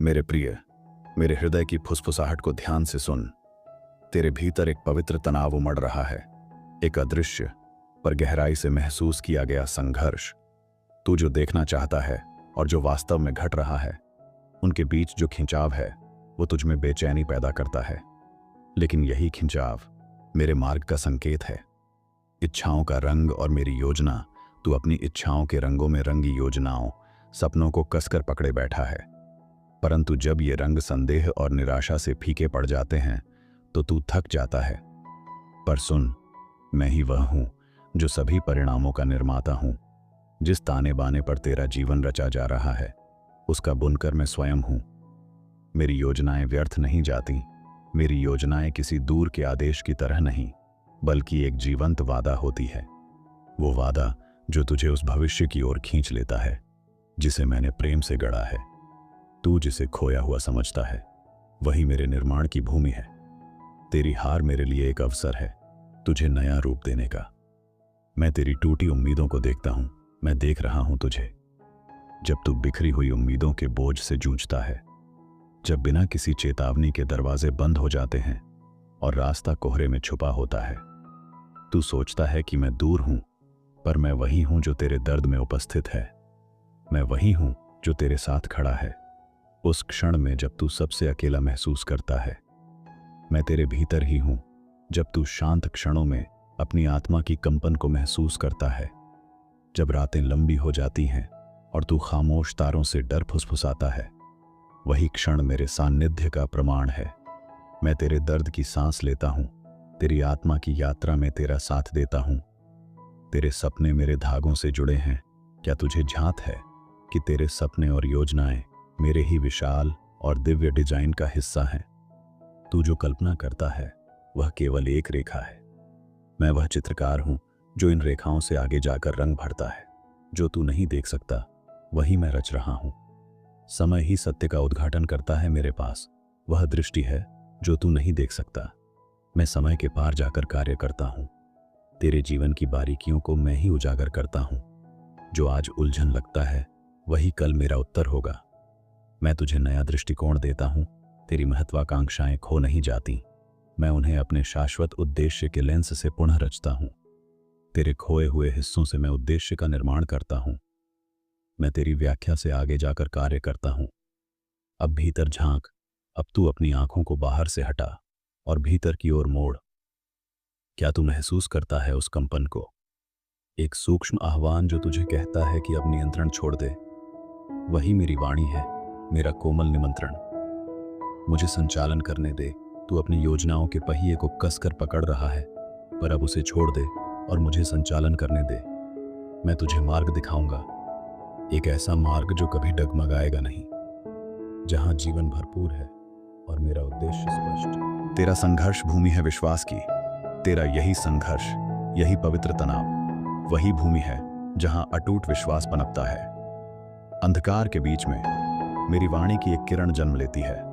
मेरे प्रिय, मेरे हृदय की फुसफुसाहट को ध्यान से सुन। तेरे भीतर एक पवित्र तनाव उमड़ रहा है, एक अदृश्य पर गहराई से महसूस किया गया संघर्ष। तू जो देखना चाहता है और जो वास्तव में घट रहा है, उनके बीच जो खिंचाव है वो तुझ में बेचैनी पैदा करता है। लेकिन यही खिंचाव मेरे मार्ग का संकेत है। इच्छाओं का रंग और मेरी योजना। तू अपनी इच्छाओं के रंगों में रंगी योजनाओं, सपनों को कसकर पकड़े बैठा है। परंतु जब ये रंग संदेह और निराशा से फीके पड़ जाते हैं तो तू थक जाता है। पर सुन, मैं ही वह हूं जो सभी परिणामों का निर्माता हूं। जिस ताने बाने पर तेरा जीवन रचा जा रहा है, उसका बुनकर मैं स्वयं हूं। मेरी योजनाएं व्यर्थ नहीं जाती। मेरी योजनाएं किसी दूर के आदेश की तरह नहीं, बल्कि एक जीवंत वादा होती है। वो वादा जो तुझे उस भविष्य की ओर खींच लेता है जिसे मैंने प्रेम से गढ़ा है। तू जिसे खोया हुआ समझता है, वही मेरे निर्माण की भूमि है। तेरी हार मेरे लिए एक अवसर है, तुझे नया रूप देने का। मैं तेरी टूटी उम्मीदों को देखता हूं, मैं देख रहा हूं तुझे। जब तू बिखरी हुई उम्मीदों के बोझ से जूझता है, जब बिना किसी चेतावनी के दरवाजे बंद हो जाते हैं और रास्ता कोहरे में छुपा होता है, तू सोचता है कि मैं दूर हूं, पर मैं वही हूं जो तेरे दर्द में उपस्थित है। मैं वही हूं जो तेरे साथ खड़ा है उस क्षण में जब तू सबसे अकेला महसूस करता है। मैं तेरे भीतर ही हूं जब तू शांत क्षणों में अपनी आत्मा की कंपन को महसूस करता है। जब रातें लंबी हो जाती हैं और तू खामोश तारों से डर फुसफुसाता है, वही क्षण मेरे सान्निध्य का प्रमाण है। मैं तेरे दर्द की सांस लेता हूं, तेरी आत्मा की यात्रा में तेरा साथ देता हूं। तेरे सपने मेरे धागों से जुड़े हैं। क्या तुझे झांत है कि तेरे सपने और योजनाएं मेरे ही विशाल और दिव्य डिजाइन का हिस्सा हैं? तू जो कल्पना करता है वह केवल एक रेखा है। मैं वह चित्रकार हूं जो इन रेखाओं से आगे जाकर रंग भरता है। जो तू नहीं देख सकता वही मैं रच रहा हूं। समय ही सत्य का उद्घाटन करता है मेरे पास। वह दृष्टि है जो तू नहीं देख सकता। मैं समय के पार जाकर कार्य करता हूं। तेरे जीवन की बारीकियों को मैं ही उजागर करता हूं। जो आज उलझन लगता है वही कल मेरा उत्तर होगा। मैं तुझे नया दृष्टिकोण देता हूं। तेरी महत्वाकांक्षाएं खो नहीं जाती। मैं उन्हें अपने शाश्वत उद्देश्य के लेंस से पुनः रचता हूं। तेरे खोए हुए हिस्सों से मैं उद्देश्य का निर्माण करता हूं। मैं तेरी व्याख्या से आगे जाकर कार्य करता हूं। अब भीतर झांक। अब तू अपनी आंखों को बाहर से हटा और भीतर की ओर मोड़। क्या तू महसूस करता है उस कंपन को? एक सूक्ष्म आह्वान जो तुझे कहता है कि अब नियंत्रण छोड़ दे। वही मेरी वाणी है, मेरा कोमल निमंत्रण। मुझे संचालन करने दे। तू अपनी योजनाओं के पहिए को कसकर पकड़ रहा है, पर अब उसे छोड़ दे और मुझे संचालन करने दे। मैं तुझे मार्ग दिखाऊंगा, एक ऐसा मार्ग जो कभी डगमगाएगा नहीं, जहां जीवन भरपूर है और मेरा उद्देश्य स्पष्ट। तेरा संघर्ष भूमि है विश्वास की। तेरा यही संघर्ष, यही पवित्र तनाव वही भूमि है जहां अटूट विश्वास पनपता है। अंधकार के बीच में मेरी वाणी की एक किरण जन्म लेती है।